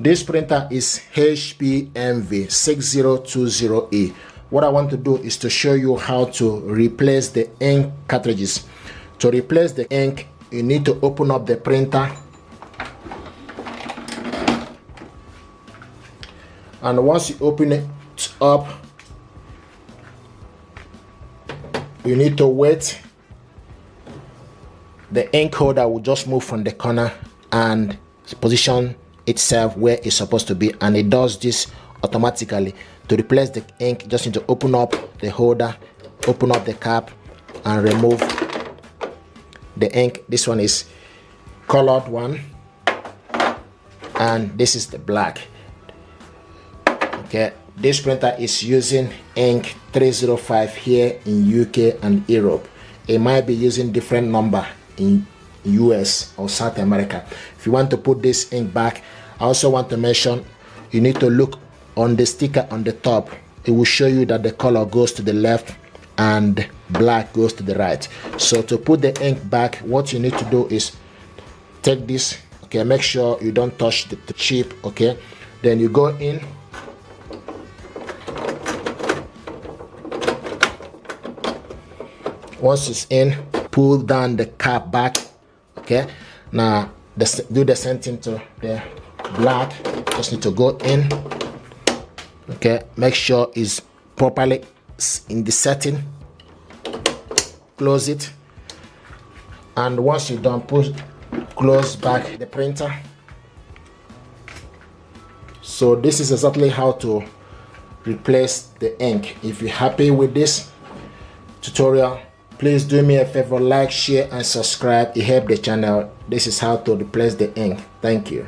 This printer is HPMV 6020E. What I want to do is to show you how to replace the ink cartridges. To replace the ink, you need to open up the printer, and once you open it up, you need to wait. The ink holder will just move from the corner and position itself where it's supposed to be, and it does this automatically. To replace the ink, you just need to open up the holder, open up the cap, and remove the ink. This one is colored one, and this is the black. Okay, this printer is using ink 305 here in UK and Europe. It might be using different number in US or South America. If you want to put this ink back, I also want to mention you need to look on the sticker on the top. It will show you that the color goes to the left and black goes to the right. So to put the ink back, what you need to do is take this, okay, make sure you don't touch the chip, okay, then you go in, once it's in, pull down the cap back. Okay, now do the same thing to the black. Just need to go in. Okay, make sure it's properly in the setting. Close it, and once you're done, close back the printer. So this is exactly how to replace the ink. If you're happy with this tutorial, please do me a favor, like, share, and subscribe. It helps the channel. This is how to replace the ink. Thank you.